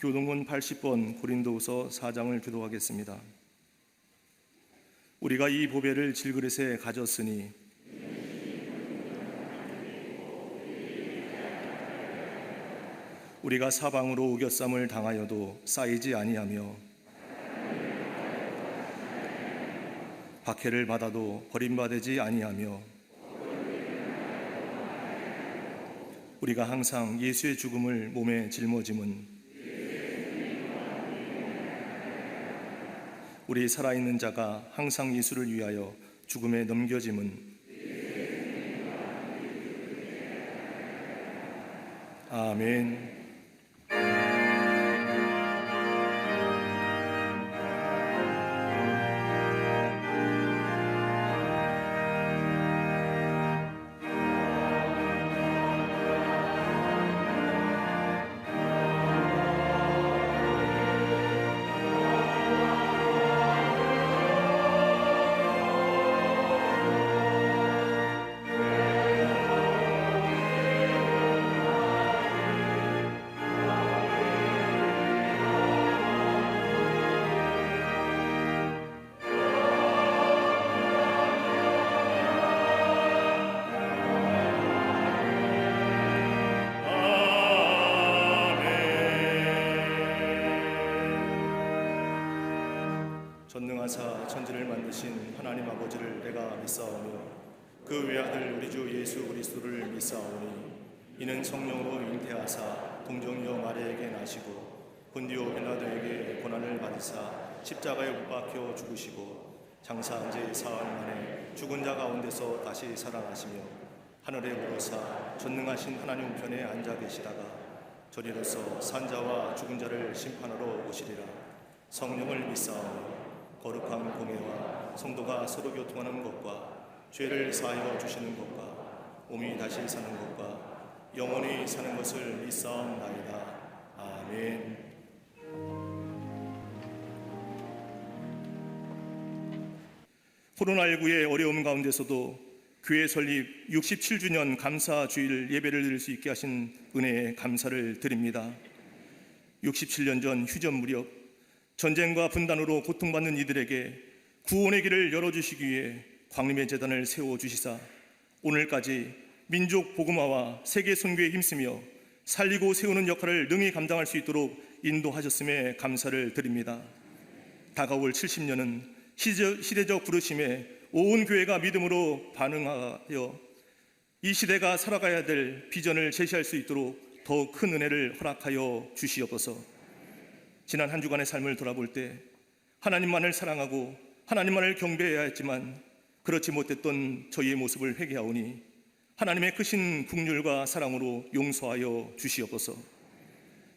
교동문 80번 고린도후서 4장을 교도하겠습니다. 우리가 이 보배를 질그릇에 가졌으니 우리가 사방으로 우겨쌈을 당하여도 쌓이지 아니하며 박해를 받아도 버림받지 아니하며 우리가 항상 예수의 죽음을 몸에 짊어짐은 우리 살아있는 자가 항상 예수를 위하여 죽음에 넘겨짐은 아멘. 전능하사 천지를 만드신 하나님 아버지를 내가 믿사오며 그 외아들 우리 주 예수 그리스도를 믿사오니 이는 성령으로 잉태하사 동정녀 마리아에게 나시고 본디오 빌라도에게 고난을 받으사 십자가에 못 박혀 죽으시고 장사한 지 사흘 만에 죽은 자 가운데서 다시 살아나시며 하늘에 오르사 전능하신 하나님 우편에 앉아 계시다가 저리로서 산자와 죽은 자를 심판하러 오시리라. 성령을 믿사오며 거룩한 공예와 성도가 서로 교통하는 것과 죄를 사하여 주시는 것과 몸이 다시 사는 것과 영원히 사는 것을 믿사옵나이다. 아멘. 코로나19의 어려움 가운데서도 교회 설립 67주년 감사주일 예배를 드릴 수 있게 하신 은혜에 감사를 드립니다. 67년 전 휴전 무렵 전쟁과 분단으로 고통받는 이들에게 구원의 길을 열어주시기 위해 광림의 재단을 세워주시사 오늘까지 민족 복음화와 세계 선교에 힘쓰며 살리고 세우는 역할을 능히 감당할 수 있도록 인도하셨음에 감사를 드립니다. 다가올 70년은 시대적 부르심에 온 교회가 믿음으로 반응하여 이 시대가 살아가야 될 비전을 제시할 수 있도록 더 큰 은혜를 허락하여 주시옵소서. 지난 한 주간의 삶을 돌아볼 때 하나님만을 사랑하고 하나님만을 경배해야 했지만 그렇지 못했던 저희의 모습을 회개하오니 하나님의 크신 긍휼과 사랑으로 용서하여 주시옵소서.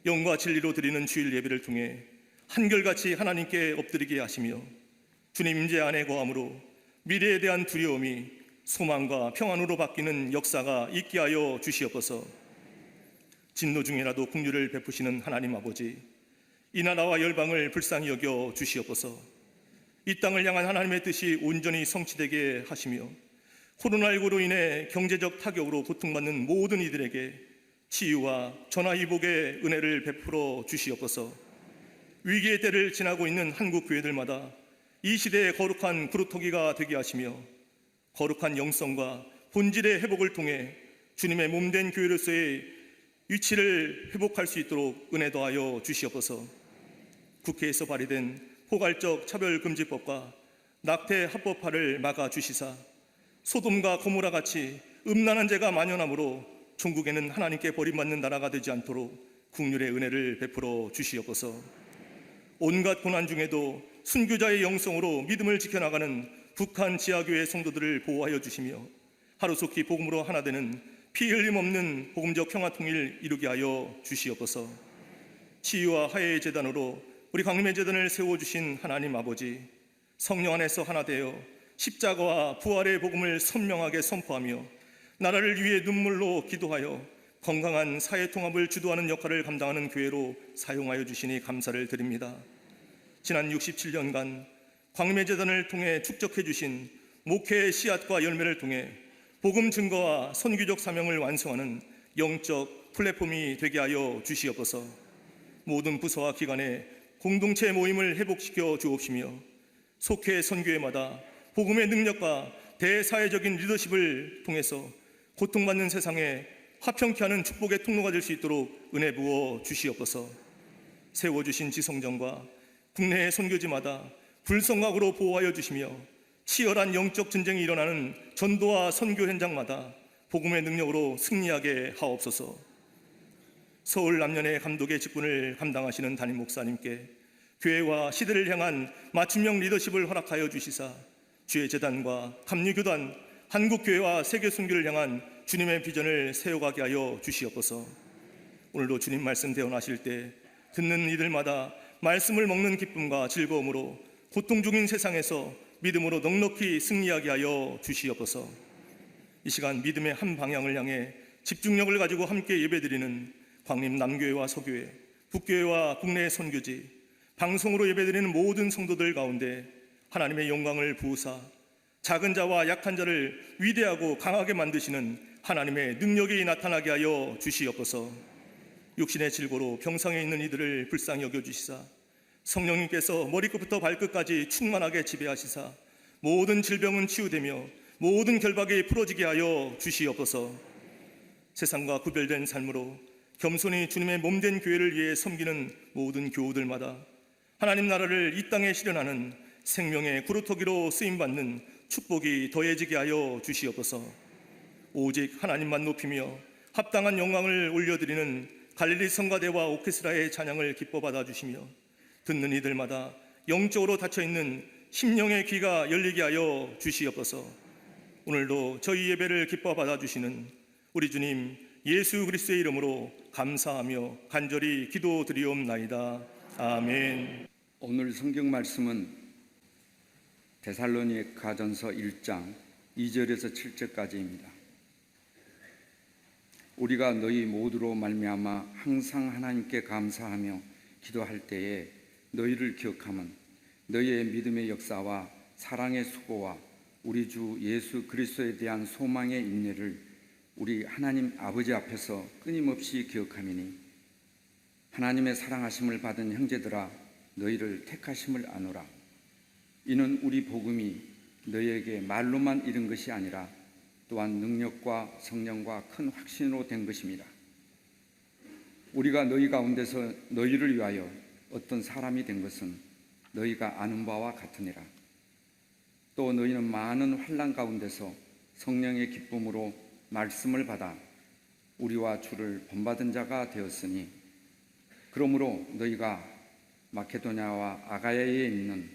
영과 진리로 드리는 주일 예배를 통해 한결같이 하나님께 엎드리게 하시며 주님 임재 안에 거함으로 미래에 대한 두려움이 소망과 평안으로 바뀌는 역사가 있게 하여 주시옵소서. 진노 중에라도 긍휼을 베푸시는 하나님 아버지, 이 나라와 열방을 불쌍히 여겨 주시옵소서. 이 땅을 향한 하나님의 뜻이 온전히 성취되게 하시며 코로나19로 인해 경제적 타격으로 고통받는 모든 이들에게 치유와 전화위복의 은혜를 베풀어 주시옵소서. 위기의 때를 지나고 있는 한국 교회들마다 이 시대의 거룩한 구루터기가 되게 하시며 거룩한 영성과 본질의 회복을 통해 주님의 몸된 교회로서의 위치를 회복할 수 있도록 은혜 더하여 주시옵소서. 국회에서 발의된 포괄적 차별금지법과 낙태 합법화를 막아주시사 소돔과 고모라 같이 음란한 죄가 만연함으로 종국에는 하나님께 버림받는 나라가 되지 않도록 국률의 은혜를 베풀어 주시옵소서. 온갖 고난 중에도 순교자의 영성으로 믿음을 지켜나가는 북한 지하교회 성도들을 보호하여 주시며 하루속히 복음으로 하나 되는 피 흘림 없는 복음적 평화통일 이루게 하여 주시옵소서. 치유와 화해의 재단으로 우리 광림의 재단을 세워주신 하나님 아버지, 성령 안에서 하나 되어 십자가와 부활의 복음을 선명하게 선포하며 나라를 위해 눈물로 기도하여 건강한 사회통합을 주도하는 역할을 감당하는 교회로 사용하여 주시니 감사를 드립니다. 지난 67년간 광림의 재단을 통해 축적해 주신 목회의 씨앗과 열매를 통해 복음 증거와 선교적 사명을 완성하는 영적 플랫폼이 되게 하여 주시옵소서. 모든 부서와 기관의 공동체 모임을 회복시켜 주옵시며 속회 선교회마다 복음의 능력과 대사회적인 리더십을 통해서 고통받는 세상에 화평케 하는 축복의 통로가 될 수 있도록 은혜 부어 주시옵소서. 세워주신 지성전과 국내의 선교지마다 불성각으로 보호하여 주시며 치열한 영적 전쟁이 일어나는 전도와 선교 현장마다 복음의 능력으로 승리하게 하옵소서. 서울 남년의 감독의 직분을 감당하시는 담임 목사님께 교회와 시대를 향한 맞춤형 리더십을 허락하여 주시사 주의 재단과 감리교단, 한국교회와 세계 선교를 향한 주님의 비전을 세워가게 하여 주시옵소서. 오늘도 주님 말씀 대언하실 때 듣는 이들마다 말씀을 먹는 기쁨과 즐거움으로 고통 중인 세상에서 믿음으로 넉넉히 승리하게 하여 주시옵소서. 이 시간 믿음의 한 방향을 향해 집중력을 가지고 함께 예배드리는 광림 남교회와 서교회, 북교회와 국내 선교지, 방송으로 예배드리는 모든 성도들 가운데 하나님의 영광을 부으사 작은 자와 약한 자를 위대하고 강하게 만드시는 하나님의 능력이 나타나게 하여 주시옵소서. 육신의 질고로 병상에 있는 이들을 불쌍히 여겨주시사 성령님께서 머리끝부터 발끝까지 충만하게 지배하시사 모든 질병은 치유되며 모든 결박이 풀어지게 하여 주시옵소서. 세상과 구별된 삶으로 겸손히 주님의 몸된 교회를 위해 섬기는 모든 교우들마다 하나님 나라를 이 땅에 실현하는 생명의 구루터기로 쓰임받는 축복이 더해지게 하여 주시옵소서. 오직 하나님만 높이며 합당한 영광을 올려드리는 갈릴리 성가대와 오케스트라의 찬양을 기뻐 받아주시며 듣는 이들마다 영적으로 닫혀있는 심령의 귀가 열리게 하여 주시옵소서. 오늘도 저희 예배를 기뻐 받아주시는 우리 주님 예수 그리스도의 이름으로 감사하며 간절히 기도드리옵나이다. 아멘. 오늘 성경 말씀은 데살로니가전서 1장 2절에서 7절까지입니다. 우리가 너희 모두로 말미암아 항상 하나님께 감사하며 기도할 때에 너희를 기억하면 너희의 믿음의 역사와 사랑의 수고와 우리 주 예수 그리스도에 대한 소망의 인내를 우리 하나님 아버지 앞에서 끊임없이 기억하미니 하나님의 사랑하심을 받은 형제들아 너희를 택하심을 아노라. 이는 우리 복음이 너희에게 말로만 이른 것이 아니라 또한 능력과 성령과 큰 확신으로 된 것입니다. 우리가 너희 가운데서 너희를 위하여 어떤 사람이 된 것은 너희가 아는 바와 같으니라. 또 너희는 많은 환난 가운데서 성령의 기쁨으로 말씀을 받아 우리와 주를 본받은 자가 되었으니 그러므로 너희가 마케도냐와 아가야에 있는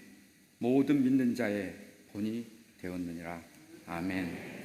모든 믿는 자의 본이 되었느니라. 아멘.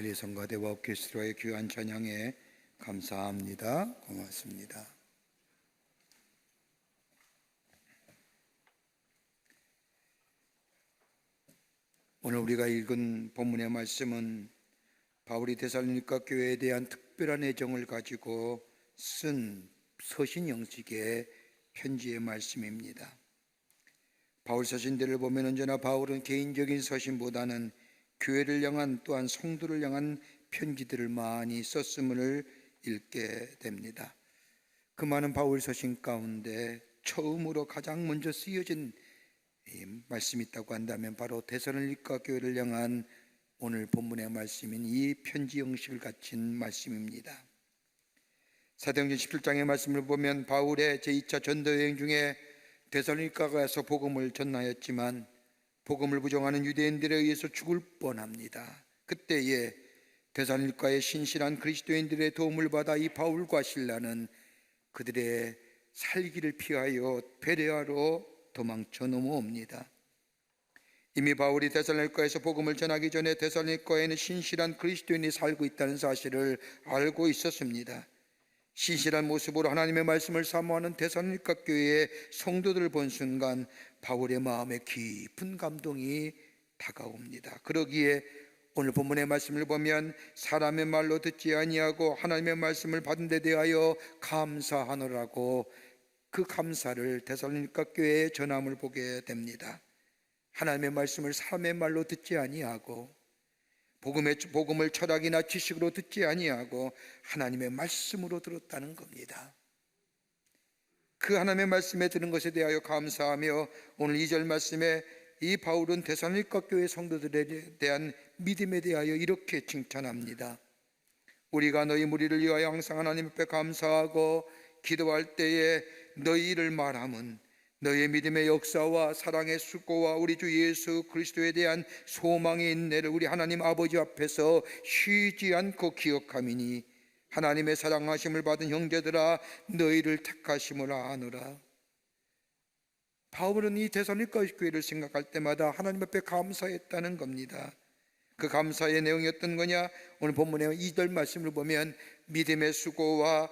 우리 성가대와 오케스트라의 귀한 찬양에 감사합니다. 고맙습니다. 오늘 우리가 읽은 본문의 말씀은 바울이 데살로니가 교회에 대한 특별한 애정을 가지고 쓴 서신 형식의 편지의 말씀입니다. 바울 서신들을 보면 언제나 바울은 개인적인 서신보다는 교회를 향한, 또한 성도를 향한 편지들을 많이 썼음을 읽게 됩니다. 그 많은 바울 서신 가운데 처음으로 가장 먼저 쓰여진 말씀이 있다고 한다면 바로 데살로니가 교회를 향한 오늘 본문의 말씀인 이 편지 형식을 갖춘 말씀입니다. 사도행전 17장의 말씀을 보면 바울의 제2차 전도 여행 중에 데살로니가 가서 복음을 전하였지만 복음을 부정하는 유대인들에 의해서 죽을 뻔합니다. 그때에 데살로니가의 신실한 그리스도인들의 도움을 받아 이 바울과 실라는 그들의 살기를 피하여 베레아로 도망쳐 넘어옵니다. 이미 바울이 데살로니가에서 복음을 전하기 전에 데살로니가에는 신실한 그리스도인이 살고 있다는 사실을 알고 있었습니다. 신실한 모습으로 하나님의 말씀을 사모하는 데살로니가 교회의 성도들을 본 순간 바울의 마음에 깊은 감동이 다가옵니다. 그러기에 오늘 본문의 말씀을 보면 사람의 말로 듣지 아니하고 하나님의 말씀을 받은 데 대하여 감사하노라고 그 감사를 데살로니가 교회의 전함을 보게 됩니다. 하나님의 말씀을 사람의 말로 듣지 아니하고 복음을 철학이나 지식으로 듣지 아니하고 하나님의 말씀으로 들었다는 겁니다. 그 하나님의 말씀에 들은 것에 대하여 감사하며 오늘 2절 말씀에 이 바울은 데살로니가 교회 성도들에 대한 믿음에 대하여 이렇게 칭찬합니다. 우리가 너희 무리를 위하여 항상 하나님 앞에 감사하고 기도할 때에 너희 일을 말함은 너희의 믿음의 역사와 사랑의 수고와 우리 주 예수 그리스도에 대한 소망의 인내를 우리 하나님 아버지 앞에서 쉬지 않고 기억함이니 하나님의 사랑하심을 받은 형제들아 너희를 택하심을 아노라. 바울은 이 데살로니가 교회를 생각할 때마다 하나님 앞에 감사했다는 겁니다. 그 감사의 내용이 어떤 거냐? 오늘 본문의 2절 말씀을 보면 믿음의 수고와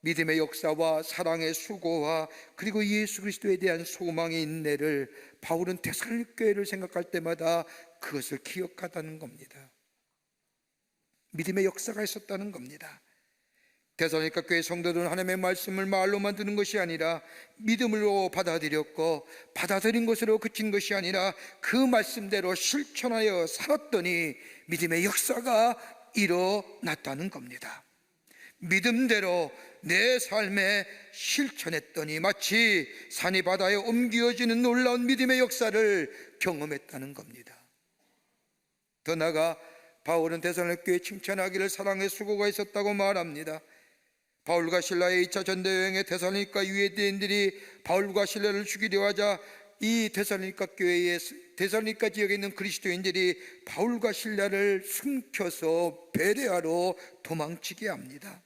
믿음의 역사와 사랑의 수고와 그리고 예수 그리스도에 대한 소망의 인내를 바울은 데살로니가 교회를 생각할 때마다 그것을 기억하다는 겁니다. 믿음의 역사가 있었다는 겁니다. 데살로니가 교회 성도들은 하나님의 말씀을 말로만 듣는 것이 아니라 믿음으로 받아들였고 받아들인 것으로 그친 것이 아니라 그 말씀대로 실천하여 살았더니 믿음의 역사가 일어났다는 겁니다. 믿음대로 내 삶에 실천했더니 마치 산이 바다에 옮겨지는 놀라운 믿음의 역사를 경험했다는 겁니다. 더 나아가 바울은 데살로니가 교회에 칭찬하기를 사랑의 수고가 있었다고 말합니다. 바울과 실라의 2차 전도 여행에 데살로니가 유대인들이 바울과 실라를 죽이려 하자 이 데살로니가 교회의 데살로니가 지역에 있는 그리스도인들이 바울과 실라를 숨겨서 베레아로 도망치게 합니다.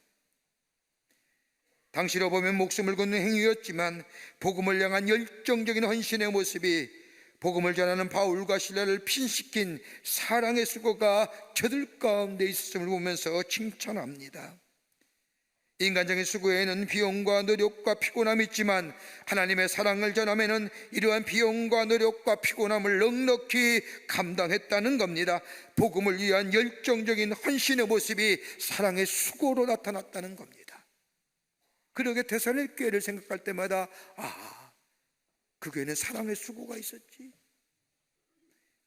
당시로 보면 목숨을 걷는 행위였지만 복음을 향한 열정적인 헌신의 모습이 복음을 전하는 바울과 실라를 핀시킨 사랑의 수고가 저들 가운데 있음을 보면서 칭찬합니다. 인간적인 수고에는 비용과 노력과 피곤함이 있지만 하나님의 사랑을 전함에는 이러한 비용과 노력과 피곤함을 넉넉히 감당했다는 겁니다. 복음을 위한 열정적인 헌신의 모습이 사랑의 수고로 나타났다는 겁니다. 그러게 데살로니가 교회를 생각할 때마다 그 교회는 사랑의 수고가 있었지,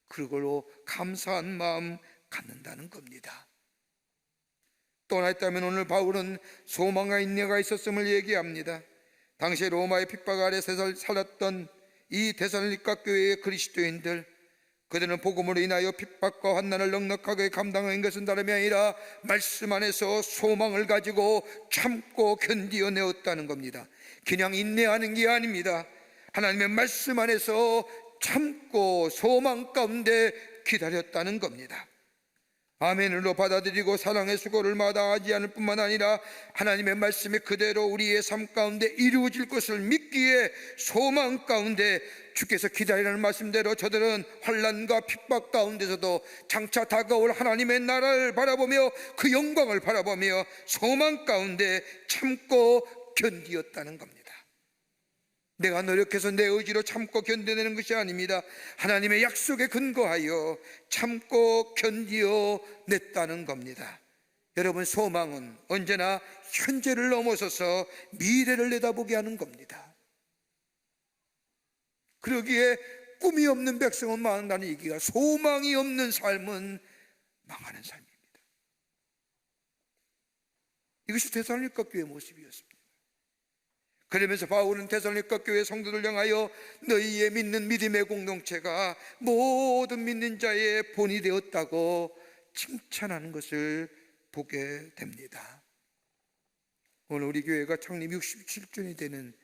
그걸로 감사한 마음 갖는다는 겁니다. 또 하나 있다면 오늘 바울은 소망과 인내가 있었음을 얘기합니다. 당시 로마의 핍박 아래 살았던 이 데살로니가 교회의 그리스도인들, 그들은 복음으로 인하여 핍박과 환난을 넉넉하게 감당한 것은 다름이 아니라 말씀 안에서 소망을 가지고 참고 견디어내었다는 겁니다. 그냥 인내하는 게 아닙니다. 하나님의 말씀 안에서 참고 소망 가운데 기다렸다는 겁니다. 아멘으로 받아들이고 사랑의 수고를 마다하지 않을 뿐만 아니라 하나님의 말씀이 그대로 우리의 삶 가운데 이루어질 것을 믿기에 소망 가운데 주께서 기다리라는 말씀대로 저들은 환난과 핍박 가운데서도 장차 다가올 하나님의 나라를 바라보며 그 영광을 바라보며 소망 가운데 참고 견디었다는 겁니다. 내가 노력해서 내 의지로 참고 견뎌내는 것이 아닙니다. 하나님의 약속에 근거하여 참고 견디어냈다는 겁니다. 여러분, 소망은 언제나 현재를 넘어서서 미래를 내다보게 하는 겁니다. 그러기에 꿈이 없는 백성은 망한다는 얘기가, 소망이 없는 삶은 망하는 삶입니다. 이것이 데살로니가 교회의 모습이었습니다. 그러면서 바울은 데살로니가 교회 성도들 향하여 너희의 믿는 믿음의 공동체가 모든 믿는 자의 본이 되었다고 칭찬하는 것을 보게 됩니다. 오늘 우리 교회가 창립 67주년이 되는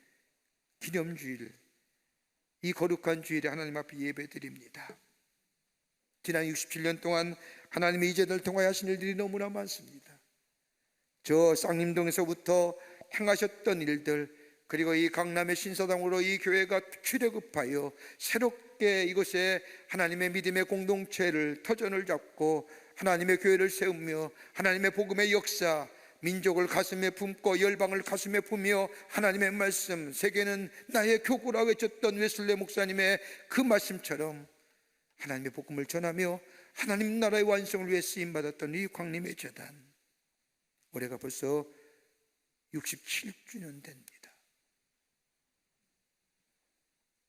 기념주일, 이 거룩한 주일에 하나님 앞에 예배드립니다. 지난 67년 동안 하나님의 이제들을 통하여 하신 일들이 너무나 많습니다. 저 쌍림동에서부터 행하셨던 일들, 그리고 이 강남의 신사당으로 이 교회가 출애굽하여 새롭게 이곳에 하나님의 믿음의 공동체를 터전을 잡고 하나님의 교회를 세우며 하나님의 복음의 역사, 민족을 가슴에 품고 열방을 가슴에 품며 하나님의 말씀, 세계는 나의 교구라 외쳤던 웨슬레 목사님의 그 말씀처럼 하나님의 복음을 전하며 하나님 나라의 완성을 위해 쓰임받았던 이 광림의 재단, 올해가 벌써 67주년 됩니다.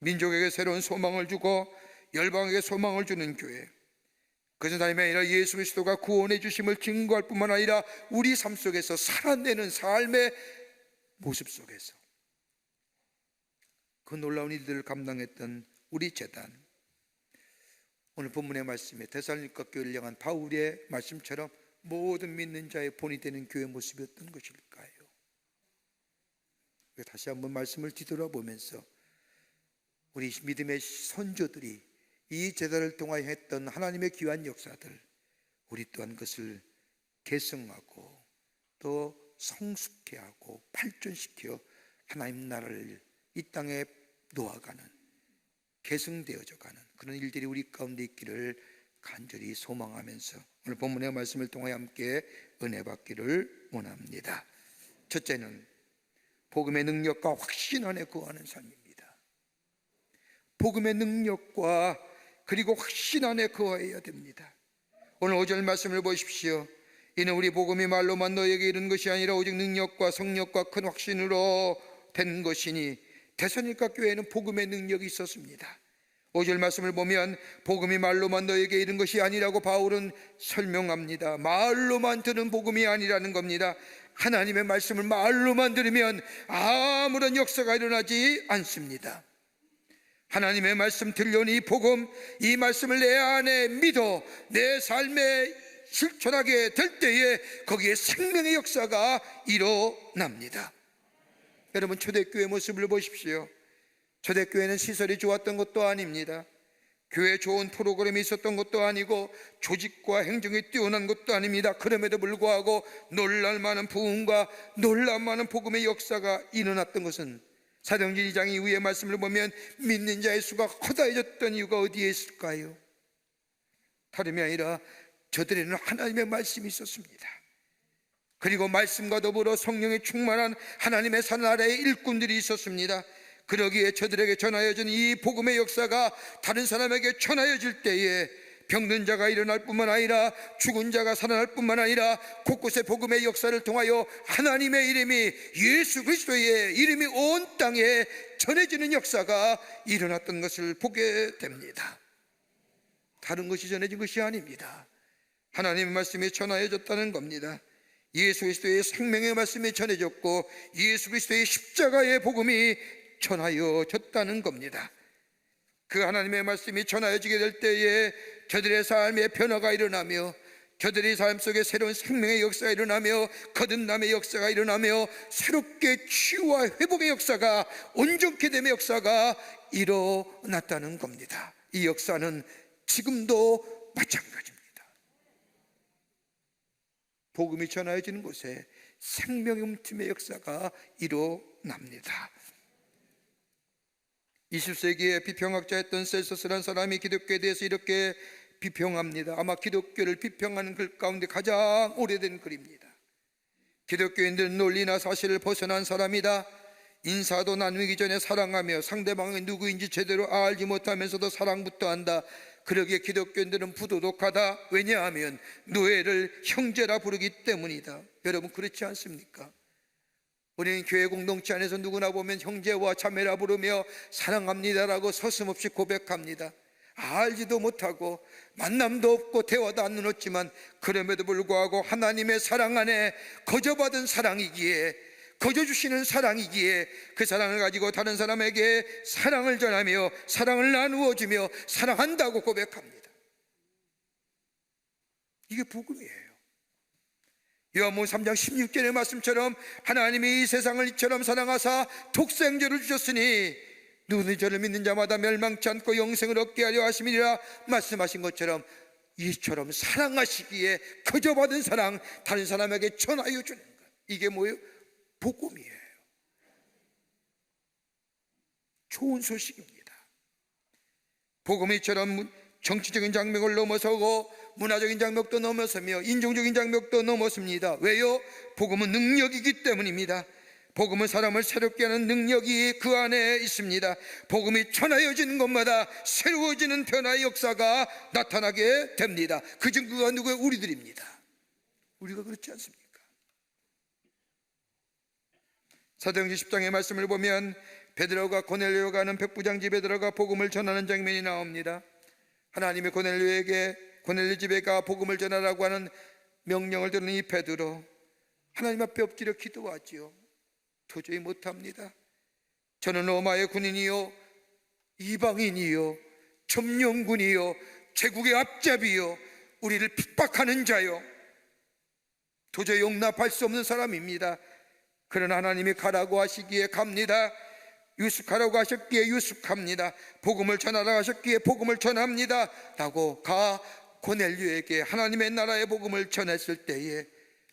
민족에게 새로운 소망을 주고 열방에게 소망을 주는 교회, 그것은 다름이 아니라 예수 그리스도가 구원해 주심을 증거할 뿐만 아니라 우리 삶 속에서 살아내는 삶의 모습 속에서 그 놀라운 일들을 감당했던 우리 재단, 오늘 본문의 말씀에 데살로니가 교회를 향한 바울의 말씀처럼 모든 믿는 자의 본이 되는 교회 모습이었던 것일까요? 다시 한번 말씀을 뒤돌아보면서 우리 믿음의 선조들이 이 제단을 통하여 했던 하나님의 귀한 역사들, 우리 또한 그것을 계승하고 또 성숙케 하고 발전시켜 하나님 나라를 이 땅에 놓아가는, 계승되어져 가는 그런 일들이 우리 가운데 있기를 간절히 소망하면서 오늘 본문의 말씀을 통하여 함께 은혜 받기를 원합니다. 첫째는 복음의 능력과 확신 안에 거하는 삶입니다. 복음의 능력과 그리고 확신 안에 거해야 됩니다. 오늘 5절 말씀을 보십시오. 이는 우리 복음이 말로만 너에게 이른 것이 아니라 오직 능력과 성령과 큰 확신으로 된 것이니, 데살로니가 교회에는 복음의 능력이 있었습니다. 5절 말씀을 보면 복음이 말로만 너에게 이른 것이 아니라고 바울은 설명합니다. 말로만 들은 복음이 아니라는 겁니다. 하나님의 말씀을 말로만 들으면 아무런 역사가 일어나지 않습니다. 하나님의 말씀 들려오니 이 복음, 이 말씀을 내 안에 믿어 내 삶에 실천하게 될 때에 거기에 생명의 역사가 일어납니다. 여러분, 초대교회 모습을 보십시오. 초대교회는 시설이 좋았던 것도 아닙니다. 교회에 좋은 프로그램이 있었던 것도 아니고 조직과 행정이 뛰어난 것도 아닙니다. 그럼에도 불구하고 놀랄 만한 부흥과 놀랄 만한 복음의 역사가 일어났던 것은, 사도행전 2장 이후의 말씀을 보면 믿는 자의 수가 커다해졌던 이유가 어디에 있을까요? 다름이 아니라 저들에는 하나님의 말씀이 있었습니다. 그리고 말씀과 더불어 성령에 충만한 하나님의 산 아래의 일꾼들이 있었습니다. 그러기에 저들에게 전하여진 이 복음의 역사가 다른 사람에게 전하여질 때에 병든 자가 일어날 뿐만 아니라 죽은 자가 살아날 뿐만 아니라 곳곳에 복음의 역사를 통하여 하나님의 이름이, 예수 그리스도의 이름이 온 땅에 전해지는 역사가 일어났던 것을 보게 됩니다. 다른 것이 전해진 것이 아닙니다. 하나님의 말씀이 전하여졌다는 겁니다. 예수 그리스도의 생명의 말씀이 전해졌고 예수 그리스도의 십자가의 복음이 전하여졌다는 겁니다. 그 하나님의 말씀이 전하여지게 될 때에 저들의 삶에 변화가 일어나며 저들의 삶 속에 새로운 생명의 역사가 일어나며 거듭남의 역사가 일어나며 새롭게 치유와 회복의 역사가, 온전케 됨의 역사가 일어났다는 겁니다. 이 역사는 지금도 마찬가지입니다. 복음이 전하여지는 곳에 생명의 움침의 역사가 일어납니다. 20세기에 비평학자였던 셀서스라는 사람이 기독교에 대해서 이렇게 비평합니다. 아마 기독교를 비평하는 글 가운데 가장 오래된 글입니다. 기독교인들은 논리나 사실을 벗어난 사람이다. 인사도 나누기 전에 사랑하며 상대방이 누구인지 제대로 알지 못하면서도 사랑부터 한다. 그러기에 기독교인들은 부도덕하다. 왜냐하면 노예를 형제라 부르기 때문이다. 여러분, 그렇지 않습니까? 우리는 교회 공동체 안에서 누구나 보면 형제와 자매라 부르며 사랑합니다라고 서슴없이 고백합니다. 알지도 못하고 만남도 없고 대화도 안 나눴지만 그럼에도 불구하고 하나님의 사랑 안에 거저받은 사랑이기에, 거저 주시는 사랑이기에 그 사랑을 가지고 다른 사람에게 사랑을 전하며 사랑을 나누어 주며 사랑한다고 고백합니다. 이게 복음이에요. 요한복음 3장 16절의 말씀처럼 하나님이 이 세상을 이처럼 사랑하사 독생자를 주셨으니 누구든지 저를 믿는 자마다 멸망치 않고 영생을 얻게 하려 하심이니라 말씀하신 것처럼 이처럼 사랑하시기에 거저 받은 사랑 다른 사람에게 전하여 주는 것, 이게 뭐예요? 복음이에요. 좋은 소식입니다. 복음이처럼 정치적인 장벽을 넘어서고 문화적인 장벽도 넘어서며 인종적인 장벽도 넘었습니다. 왜요? 복음은 능력이기 때문입니다. 복음은 사람을 새롭게 하는 능력이 그 안에 있습니다. 복음이 전하여지는 곳마다 새로워지는 변화의 역사가 나타나게 됩니다. 그 증거가 누구예요? 우리들입니다. 우리가 그렇지 않습니까? 사도행전 10장의 말씀을 보면 베드로가 고넬료가 가는 백부장 집에 들어가 복음을 전하는 장면이 나옵니다. 하나님의 고넬료 집에 가 복음을 전하라고 하는 명령을 들은 이 베드로, 하나님 앞에 엎드려 기도하지요. 도저히 못합니다. 저는 로마의 군인이요, 이방인이요, 점령군이요, 제국의 앞잡이요, 우리를 핍박하는 자요, 도저히 용납할 수 없는 사람입니다. 그러나 하나님이 가라고 하시기에 갑니다. 유숙하라고 하셨기에 유숙합니다. 복음을 전하라고 하셨기에 복음을 전합니다 라고 고넬료에게 하나님의 나라의 복음을 전했을 때에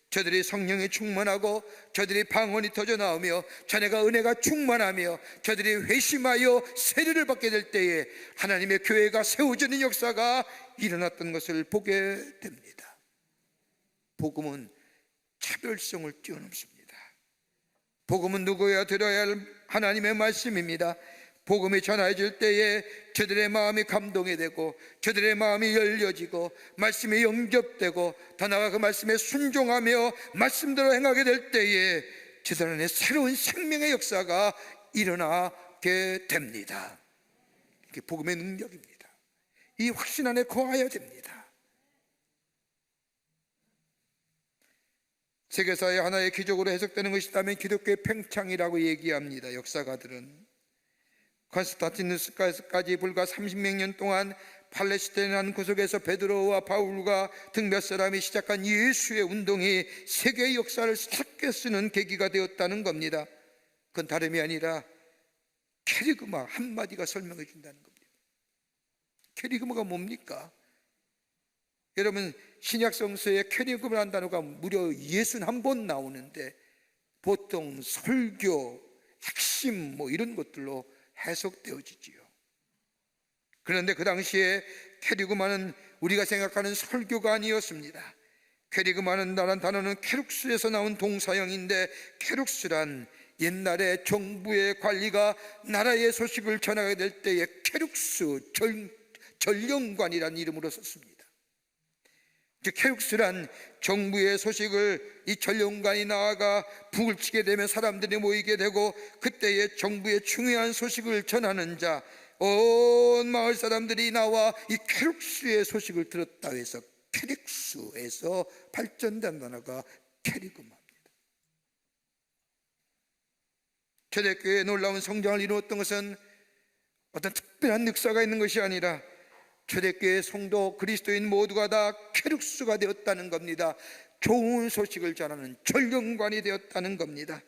저들이 성령에 충만하고 저들이 방언이 터져 나오며 자네가 은혜가 충만하며 저들이 회심하여 세례를 받게 될 때에 하나님의 교회가 세워지는 역사가 일어났던 것을 보게 됩니다. 복음은 차별성을 뛰어넘습니다. 복음은 누구야 들어야 할 하나님의 말씀입니다. 복음이 전해질 때에 저들의 마음이 감동이 되고 저들의 마음이 열려지고 말씀이 영접되고 더 나아가 그 말씀에 순종하며 말씀대로 행하게 될 때에 저들 안에 새로운 생명의 역사가 일어나게 됩니다. 이게 복음의 능력입니다. 이 확신 안에 거하여야 됩니다. 세계사의 하나의 기적으로 해석되는 것이라면 기독교의 팽창이라고 얘기합니다. 역사가들은 콘스탄티누스까지 불과 30몇 년 동안 팔레스타인 구석에서 베드로와 바울과 등 몇 사람이 시작한 예수의 운동이 세계의 역사를 새롭게 쓰는 계기가 되었다는 겁니다. 그건 다름이 아니라 캐리그마 한마디가 설명해 준다는 겁니다. 캐리그마가 뭡니까? 여러분, 신약 성서에 캐리그마라는 단어가 무려 61번 나오는데 보통 설교, 핵심 이런 것들로 해석되어지지요. 그런데 그 당시에 캐리그마는 우리가 생각하는 설교가 아니었습니다. 캐리그마는 단어는 케룩스에서 나온 동사형인데, 케룩스란 옛날에 정부의 관리가 나라의 소식을 전하게 될 때에 케룩스 전령관이라는 이름으로 썼습니다. 케룩스란 정부의 소식을 이 전령관이 나아가 북을 치게 되면 사람들이 모이게 되고 그때의 정부의 중요한 소식을 전하는 자, 온 마을 사람들이 나와 이 케룩스의 소식을 들었다 해서 케룩스에서 발전된 단어가 캐리그마입니다. 초대교회의 놀라운 성장을 이루었던 것은 어떤 특별한 역사가 있는 것이 아니라 초대교회 성도 그리스도인 모두가 다 케룩스가 되었다는 겁니다. 좋은 소식을 전하는 전령관이 되었다는 겁니다.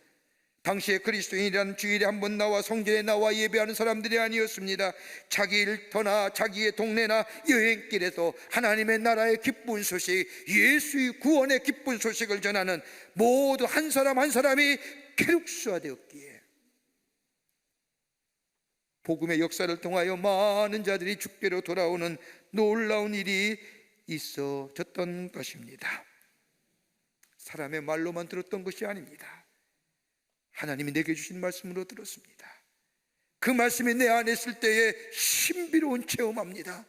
당시에 그리스도인이란 주일에 한 번 나와 성전에 나와 예배하는 사람들이 아니었습니다. 자기 일터나 자기의 동네나 여행길에서 하나님의 나라의 기쁜 소식, 예수의 구원의 기쁜 소식을 전하는 모두 한 사람 한 사람이 케룩스화되었기에 복음의 역사를 통하여 많은 자들이 주께로 돌아오는 놀라운 일이 있어졌던 것입니다. 사람의 말로만 들었던 것이 아닙니다. 하나님이 내게 주신 말씀으로 들었습니다. 그 말씀이 내 안에 있을 때에 신비로운 체험합니다.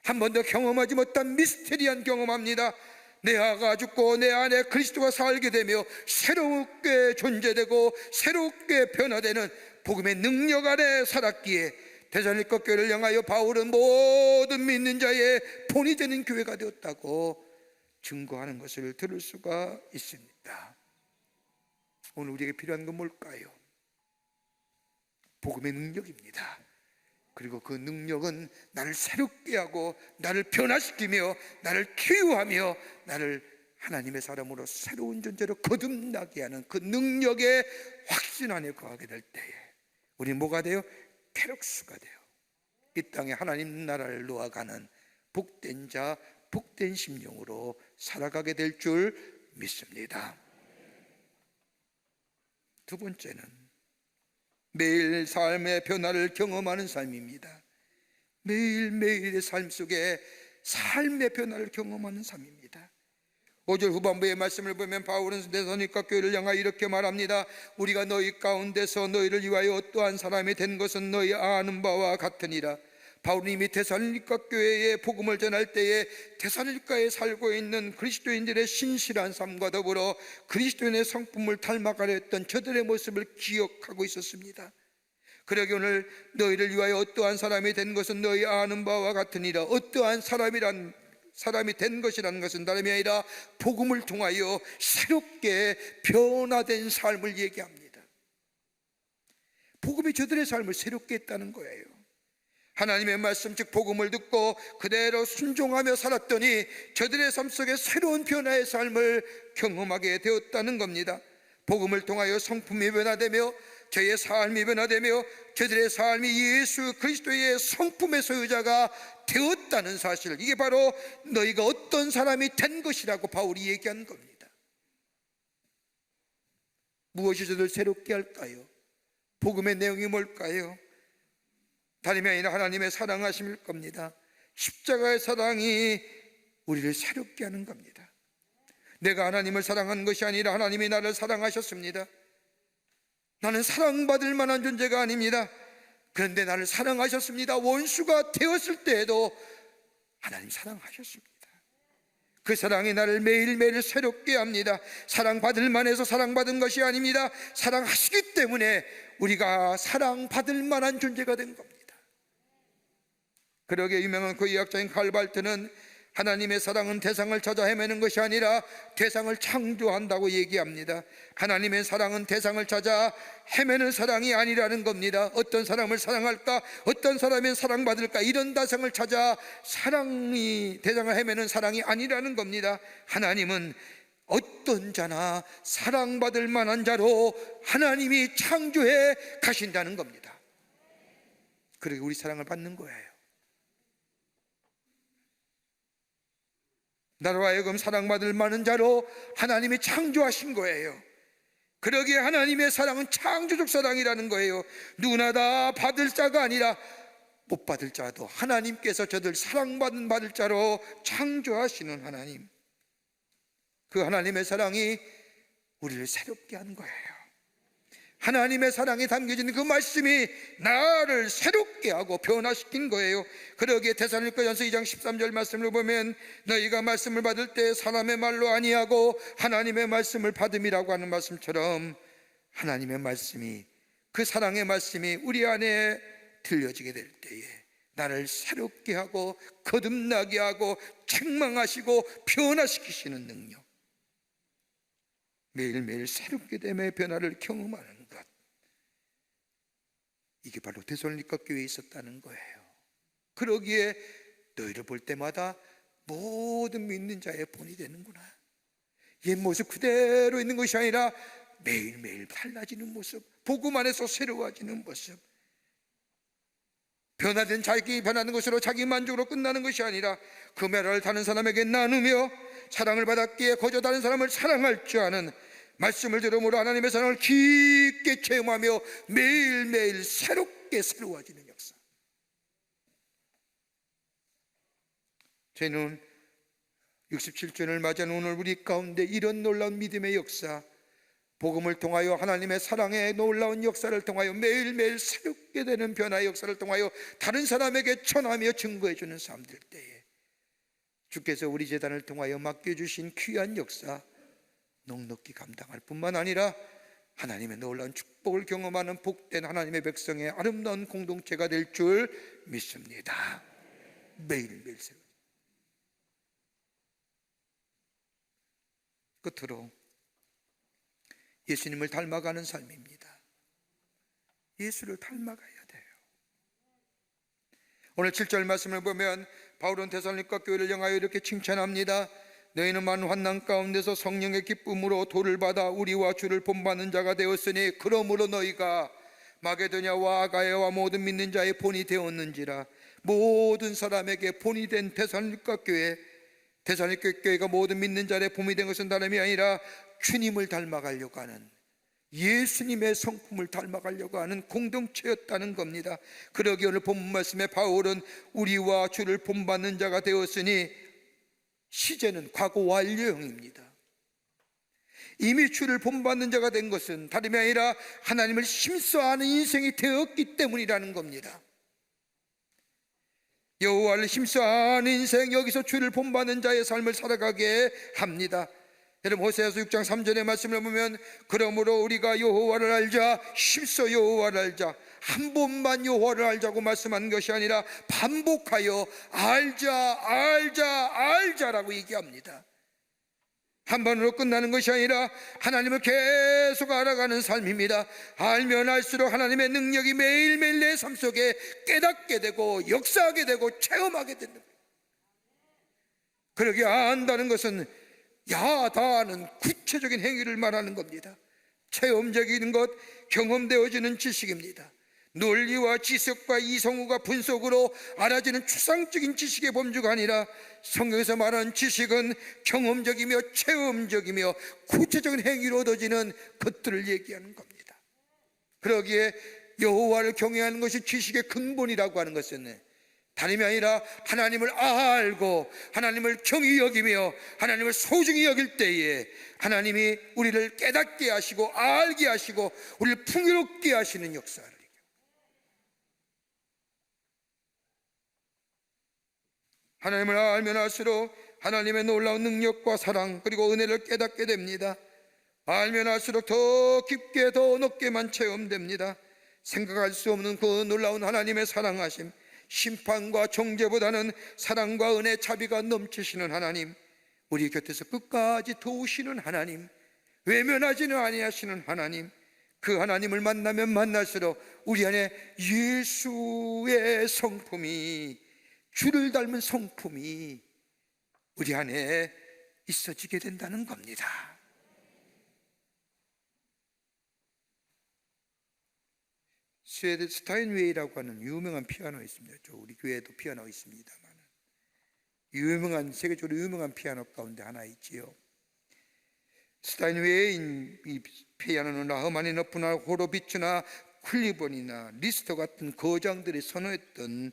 한 번도 경험하지 못한 미스테리한 경험합니다. 내 아가 죽고 내 안에 그리스도가 살게 되며 새롭게 존재되고 새롭게 변화되는 복음의 능력 안에 살았기에 데살로니가 교회를 향하여 바울은 모든 믿는 자의 본이 되는 교회가 되었다고 증거하는 것을 들을 수가 있습니다. 오늘 우리에게 필요한 건 뭘까요? 복음의 능력입니다. 그리고 그 능력은 나를 새롭게 하고 나를 변화시키며 나를 치유하며 나를 하나님의 사람으로 새로운 존재로 거듭나게 하는 그 능력의 확신 안에 거하게 될 때에 우리 뭐가 돼요? 케룩스가 돼요. 이 땅에 하나님 나라를 놓아가는 복된 자, 복된 심령으로 살아가게 될 줄 믿습니다. 두 번째는 매일 삶의 변화를 경험하는 삶입니다. 매일매일의 삶 속에 삶의 변화를 경험하는 삶입니다. 5절 후반부의 말씀을 보면 바울은 데살로니가 교회를 향하여 이렇게 말합니다. 우리가 너희 가운데서 너희를 위하여 어떠한 사람이 된 것은 너희 아는 바와 같으니라. 바울은 이미 데살로니가 교회에 복음을 전할 때에 데살로니가에 살고 있는 그리스도인들의 신실한 삶과 더불어 그리스도인의 성품을 닮아가려 했던 저들의 모습을 기억하고 있었습니다. 그러기 오늘 너희를 위하여 어떠한 사람이 된 것은 너희 아는 바와 같으니라. 어떠한 사람이 된 것이라는 것은 다름이 아니라 복음을 통하여 새롭게 변화된 삶을 얘기합니다. 복음이 저들의 삶을 새롭게 했다는 거예요. 하나님의 말씀 즉 복음을 듣고 그대로 순종하며 살았더니 저들의 삶 속에 새로운 변화의 삶을 경험하게 되었다는 겁니다. 복음을 통하여 성품이 변화되며 저의 삶이 변화되며 저들의 삶이 예수 그리스도의 성품의 소유자가 되었다는 사실, 이게 바로 너희가 어떤 사람이 된 것이라고 바울이 얘기한 겁니다. 무엇이 저들 새롭게 할까요? 복음의 내용이 뭘까요? 다름이 아니라 하나님의 사랑하심일 겁니다. 십자가의 사랑이 우리를 새롭게 하는 겁니다. 내가 하나님을 사랑한 것이 아니라 하나님이 나를 사랑하셨습니다. 나는 사랑받을 만한 존재가 아닙니다. 그런데 나를 사랑하셨습니다. 원수가 되었을 때에도 하나님 사랑하셨습니다. 그 사랑이 나를 매일매일 새롭게 합니다. 사랑받을 만해서 사랑받은 것이 아닙니다. 사랑하시기 때문에 우리가 사랑받을 만한 존재가 된 겁니다. 그러게 유명한 그 의학자인 칼발트는 하나님의 사랑은 대상을 찾아 헤매는 것이 아니라 대상을 창조한다고 얘기합니다. 하나님의 사랑은 대상을 찾아 헤매는 사랑이 아니라는 겁니다. 어떤 사람을 사랑할까, 어떤 사람은 사랑받을까, 이런 대상을 찾아 대상을 헤매는 사랑이 아니라는 겁니다. 하나님은 어떤 자나 사랑받을 만한 자로 하나님이 창조해 가신다는 겁니다. 그러게 우리 사랑을 받는 거예요. 나로 하여금 사랑받을 만한 자로 하나님이 창조하신 거예요. 그러기에 하나님의 사랑은 창조적 사랑이라는 거예요. 누구나 다 받을 자가 아니라 못 받을 자도 하나님께서 저들 사랑받을 자로 창조하시는 하나님, 그 하나님의 사랑이 우리를 새롭게 하는 거예요. 하나님의 사랑이 담겨진 그 말씀이 나를 새롭게 하고 변화시킨 거예요. 그러기에 데살로니가전서 2장 13절 말씀을 보면 너희가 말씀을 받을 때 사람의 말로 아니하고 하나님의 말씀을 받음이라고 하는 말씀처럼 하나님의 말씀이, 그 사랑의 말씀이 우리 안에 들려지게 될 때에 나를 새롭게 하고 거듭나게 하고 책망하시고 변화시키시는 능력, 매일매일 새롭게 됨의 변화를 경험하는 것, 이게 바로 데살로니가 교회에 있었다는 거예요. 그러기에 너희를 볼 때마다 모든 믿는 자의 본이 되는구나, 옛 모습 그대로 있는 것이 아니라 매일매일 달라지는 모습, 복음 안에서 새로워지는 모습, 변화된 자기 변하는 것으로 자기 만족으로 끝나는 것이 아니라 그 메라를 다른 사람에게 나누며 사랑을 받았기에 거저 다른 사람을 사랑할 줄 아는, 말씀을 들음으로 하나님의 사랑을 깊게 체험하며 매일매일 새롭게 새로워지는 역사. 저희는 67주년을 맞이하는 오늘 우리 가운데 이런 놀라운 믿음의 역사, 복음을 통하여 하나님의 사랑의 놀라운 역사를 통하여 매일매일 새롭게 되는 변화의 역사를 통하여 다른 사람에게 전하며 증거해 주는 사람들 때에 주께서 우리 재단을 통하여 맡겨주신 귀한 역사 넉넉히 감당할 뿐만 아니라 하나님의 놀라운 축복을 경험하는 복된 하나님의 백성의 아름다운 공동체가 될 줄 믿습니다. 매일매일 새로. 끝으로 예수님을 닮아가는 삶입니다. 예수를 닮아가야 돼요. 오늘 7절 말씀을 보면 바울은 데살로니가 교회를 향하여 이렇게 칭찬합니다. 너희는 많은 환난 가운데서 성령의 기쁨으로 도를 받아 우리와 주를 본받는 자가 되었으니 그러므로 너희가 마게도냐와 아가야와 모든 믿는 자의 본이 되었는지라. 모든 사람에게 본이 된 데살로니가 교회, 데살로니가 교회가 모든 믿는 자의 본이 된 것은 다름이 아니라 주님을 닮아가려고 하는, 예수님의 성품을 닮아가려고 하는 공동체였다는 겁니다. 그러기에 오늘 본문 말씀에 바울은 우리와 주를 본받는 자가 되었으니, 시제는 과거 완료형입니다. 이미 주를 본받는 자가 된 것은 다름이 아니라 하나님을 힘써 아는 인생이 되었기 때문이라는 겁니다. 여호와를 힘써 아는 인생, 여기서 주를 본받는 자의 삶을 살아가게 합니다. 여러분 호세아서 6장 3절의 말씀을 보면 그러므로 우리가 여호와를 알자, 힘써 여호와를 알자, 한 번만 여호와를 알자고 말씀한 것이 아니라 반복하여 알자 알자 알자라고 얘기합니다. 한 번으로 끝나는 것이 아니라 하나님을 계속 알아가는 삶입니다. 알면 알수록 하나님의 능력이 매일매일 내 삶 속에 깨닫게 되고 역사하게 되고 체험하게 된다. 그러게 안다는 것은 야다는 구체적인 행위를 말하는 겁니다. 체험적인 것, 경험되어지는 지식입니다. 논리와 지식과 이성우가 분석으로 알아지는 추상적인 지식의 범주가 아니라 성경에서 말하는 지식은 경험적이며 체험적이며 구체적인 행위로 얻어지는 것들을 얘기하는 겁니다. 그러기에 여호와를 경외하는 것이 지식의 근본이라고 하는 것은 다름이 아니라 하나님을 알고 하나님을 경히 여기며 하나님을 소중히 여길 때에 하나님이 우리를 깨닫게 하시고 알게 하시고 우리를 풍요롭게 하시는 역사를, 하나님을 알면 알수록 하나님의 놀라운 능력과 사랑 그리고 은혜를 깨닫게 됩니다. 알면 알수록 더 깊게 더 높게만 체험됩니다. 생각할 수 없는 그 놀라운 하나님의 사랑하심, 심판과 정죄보다는 사랑과 은혜 자비가 넘치시는 하나님, 우리 곁에서 끝까지 도우시는 하나님, 외면하지는 아니하시는 하나님, 그 하나님을 만나면 만날수록 우리 안에 예수의 성품이, 주를 닮은 성품이 우리 안에 있어지게 된다는 겁니다. 스웨덴 스타인웨이라고 하는 유명한 피아노 있습니다. 우리 교회에도 피아노 있습니다만 유명한, 세계적으로 유명한 피아노 가운데 하나 있지요. 스타인웨이의 이 피아노는 라흐마니노프나 호로비츠나 클리본이나 리스터 같은 거장들이 선호했던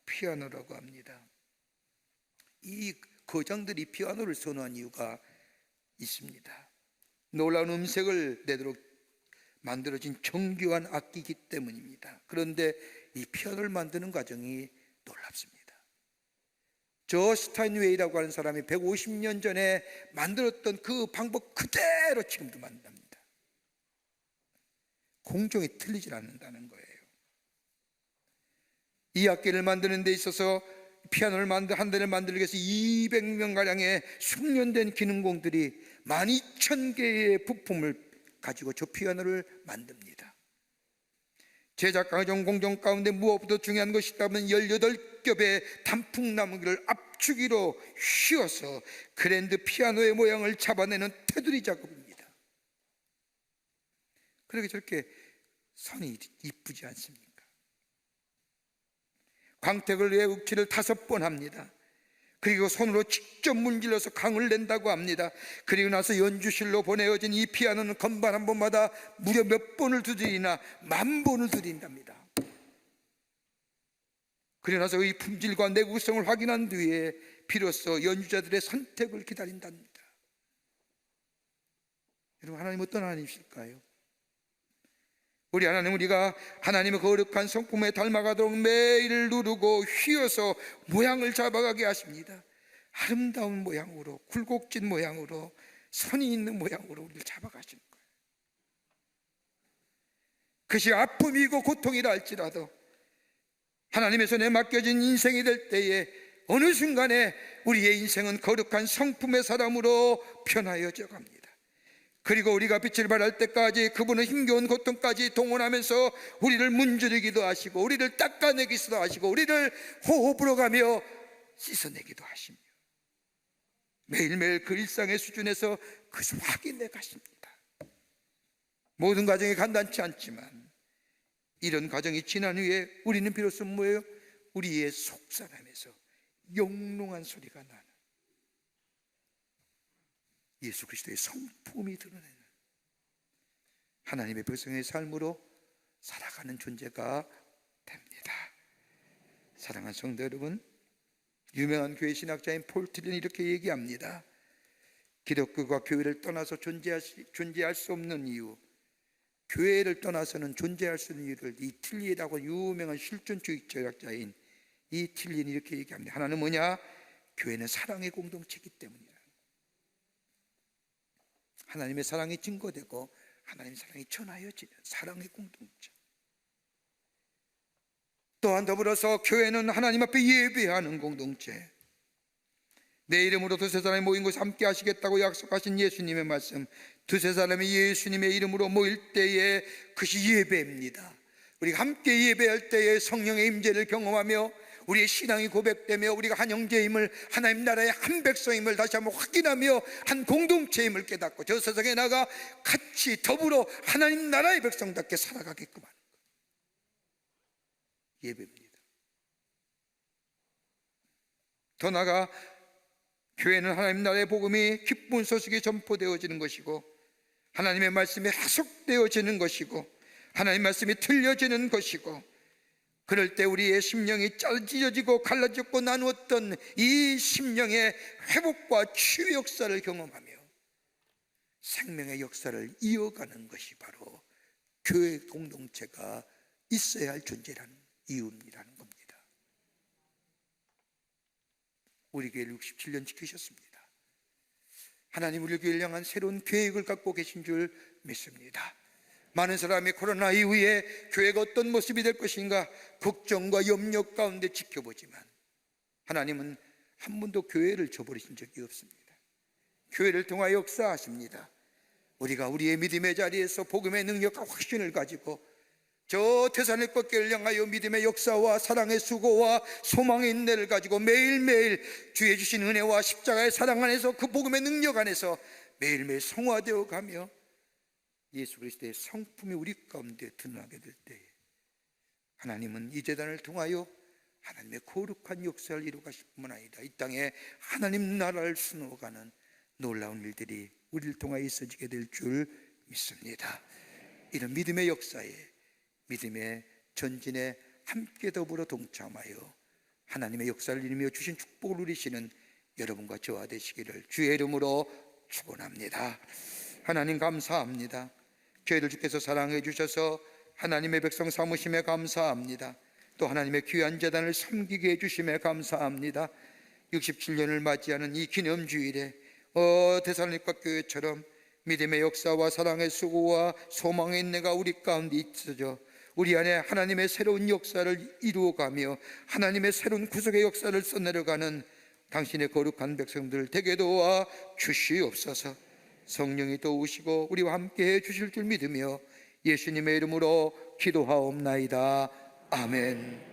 피아노라고 합니다. 이 거장들이 피아노를 선호한 이유가 있습니다. 놀라운 음색을 내도록 만들어진 정교한 악기이기 때문입니다. 그런데 이 피아노를 만드는 과정이 놀랍습니다. 저 스타인웨이라고 하는 사람이 150년 전에 만들었던 그 방법 그대로 지금도 만든답니다. 공정이 틀리질 않는다는 거예요. 이 악기를 만드는 데 있어서 피아노를 한 대를 만들기 위해서 200명가량의 숙련된 기능공들이 12,000개의 부품을 가지고 저 피아노를 만듭니다. 제작 과정 공정 가운데 무엇보다 중요한 것이 있다면 18겹의 단풍나무를 압축기로 휘어서 그랜드 피아노의 모양을 잡아내는 테두리 작업입니다. 그렇게 저렇게 선이 이쁘지 않습니까? 광택을 위해 욱치를 5번 합니다. 그리고 손으로 직접 문질러서 강을 낸다고 합니다. 그리고 나서 연주실로 보내어진 이 피아노는 건반 한 번마다 무려 몇 번을 두드리나 10,000번을 두드린답니다. 그리고 나서 이 품질과 내구성을 확인한 뒤에 비로소 연주자들의 선택을 기다린답니다. 여러분, 하나님 어떤 하나님이실까요? 우리 하나님, 우리가 하나님의 거룩한 성품에 닮아가도록 매일 누르고 휘어서 모양을 잡아가게 하십니다. 아름다운 모양으로, 굴곡진 모양으로, 선이 있는 모양으로 우리를 잡아가시는 거예요. 그것이 아픔이고 고통이라 할지라도 하나님의 손에 맡겨진 인생이 될 때에 어느 순간에 우리의 인생은 거룩한 성품의 사람으로 변하여져 갑니다. 그리고 우리가 빛을 발할 때까지 그분은 힘겨운 고통까지 동원하면서 우리를 문지르기도 하시고, 우리를 닦아내기도 하시고, 우리를 호흡으로 가며 씻어내기도 하시며, 매일매일 그 일상의 수준에서 그것을 확인해 가십니다. 모든 과정이 간단치 않지만 이런 과정이 지난 후에 우리는 비로소 뭐예요? 우리의 속사람에서 영롱한 소리가 나는 예수 그리스도의 성품이 드러내는 하나님의 백성의 삶으로 살아가는 존재가 됩니다. 사랑하는 성도 여러분, 유명한 교회 신학자인 폴 틸런이 이렇게 얘기합니다. 기독교가 교회를 떠나서 존재할 수 없는 이유, 교회를 떠나서는 존재할 수 있는 이유를 이 틸리라고 유명한 실존주의 철학자인 이 틸리는 이렇게 얘기합니다. 하나는 뭐냐? 교회는 사랑의 공동체이기 때문이다. 하나님의 사랑이 증거되고 하나님의 사랑이 전하여지는 사랑의 공동체. 또한 더불어서 교회는 하나님 앞에 예배하는 공동체. 내 이름으로 두세 사람이 모인 곳에 함께 하시겠다고 약속하신 예수님의 말씀, 두세 사람이 예수님의 이름으로 모일 때에 그것이 예배입니다. 우리가 함께 예배할 때에 성령의 임재를 경험하며 우리의 신앙이 고백되며 우리가 한 형제임을, 하나님 나라의 한 백성임을 다시 한번 확인하며 한 공동체임을 깨닫고 저 세상에 나가 같이 더불어 하나님 나라의 백성답게 살아가게끔 하는 것, 예배입니다. 더 나아가 교회는 하나님 나라의 복음이 기쁜 소식이 전포되어지는 것이고, 하나님의 말씀이 해석되어지는 것이고, 하나님의 말씀이 들려지는 것이고, 그럴 때 우리의 심령이 찢어지고 갈라졌고 나누었던 이 심령의 회복과 치유 역사를 경험하며 생명의 역사를 이어가는 것이 바로 교회 공동체가 있어야 할 존재라는 이유라는 겁니다. 우리 교회를 67년 지키셨습니다. 하나님 우리 교회를 향한 새로운 계획을 갖고 계신 줄 믿습니다. 많은 사람이 코로나 이후에 교회가 어떤 모습이 될 것인가 걱정과 염려 가운데 지켜보지만 하나님은 한 번도 교회를 저버리신 적이 없습니다. 교회를 통하여 역사하십니다. 우리가 우리의 믿음의 자리에서 복음의 능력과 확신을 가지고 저 데살로니가 교회를 향하여 믿음의 역사와 사랑의 수고와 소망의 인내를 가지고 매일매일 주의 주신 은혜와 십자가의 사랑 안에서 그 복음의 능력 안에서 매일매일 성화되어 가며 예수 그리스도의 성품이 우리 가운데 드러나게 될 때에 하나님은 이 제단을 통하여 하나님의 거룩한 역사를 이루가실 뿐만 아니라 이 땅에 하나님 나라를 수놓아가는 놀라운 일들이 우리를 통하여 있어지게 될 줄 믿습니다. 이런 믿음의 역사에, 믿음의 전진에 함께 더불어 동참하여 하나님의 역사를 이루며 주신 축복을 누리시는 여러분과 저와 되시기를 주의 이름으로 축원합니다. 하나님 감사합니다. 저희를 주께서 사랑해 주셔서 하나님의 백성 삼으심에 감사합니다. 또 하나님의 귀한 제단을 섬기게 해주심에 감사합니다. 67년을 맞이하는 이 기념주일에 데살로니가 교회처럼 믿음의 역사와 사랑의 수고와 소망의 인내가 우리 가운데 있어져 우리 안에 하나님의 새로운 역사를 이루어가며 하나님의 새로운 구속의 역사를 써내려가는 당신의 거룩한 백성들 되게 도와 주시옵소서. 성령이 도우시고 우리와 함께 해 주실 줄 믿으며 예수님의 이름으로 기도하옵나이다. 아멘.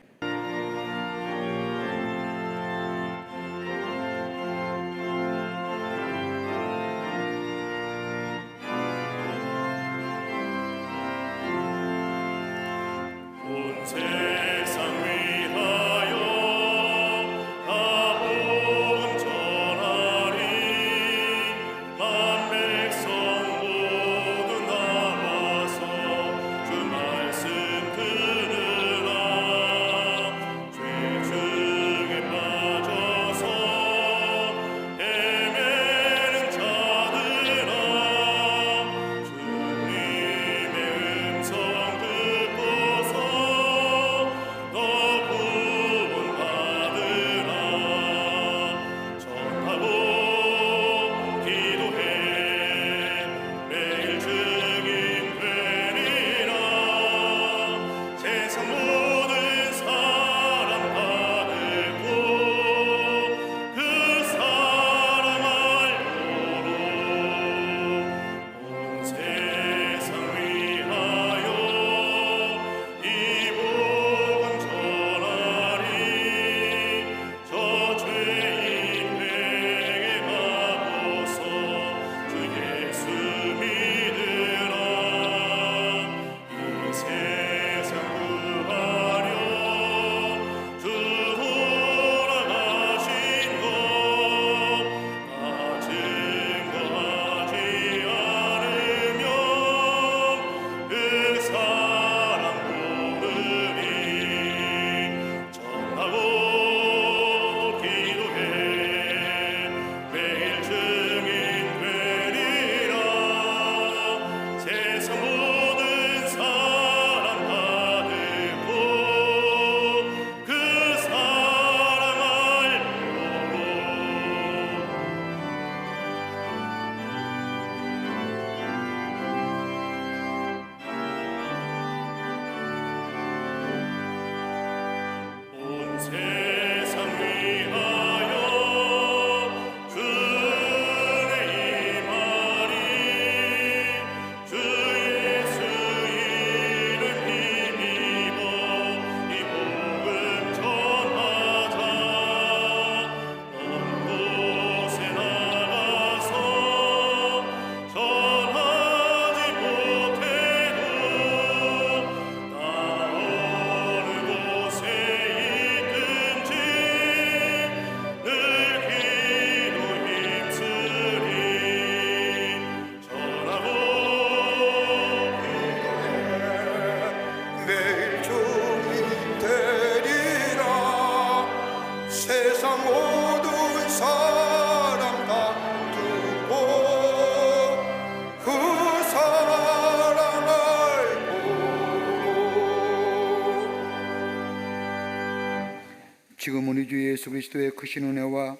지금 우리 주 예수 그리스도의 크신 은혜와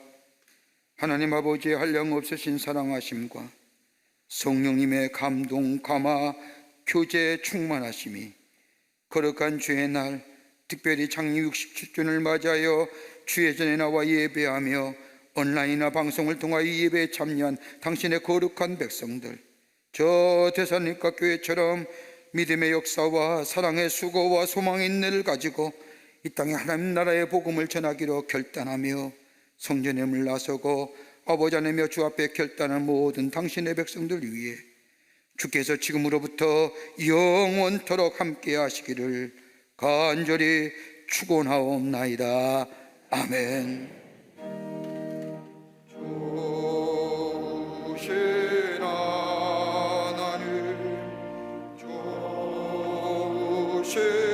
하나님 아버지의 한량없으신 사랑하심과 성령님의 감동, 감화, 교제 충만하심이 거룩한 주의 날, 특별히 창립 67주년을 맞이하여 주의 전에 나와 예배하며 온라인이나 방송을 통하여 예배에 참여한 당신의 거룩한 백성들, 저 데살로니가 교회처럼 믿음의 역사와 사랑의 수고와 소망의 인내를 가지고 이 땅에 하나님 나라의 복음을 전하기로 결단하며 성전에 물나서고 아버지 하나님의 주 앞에 결단한 모든 당신의 백성들 위해 주께서 지금으로부터 영원토록 함께 하시기를 간절히 축원하옵나이다. 아멘. 주신 하나님, 주신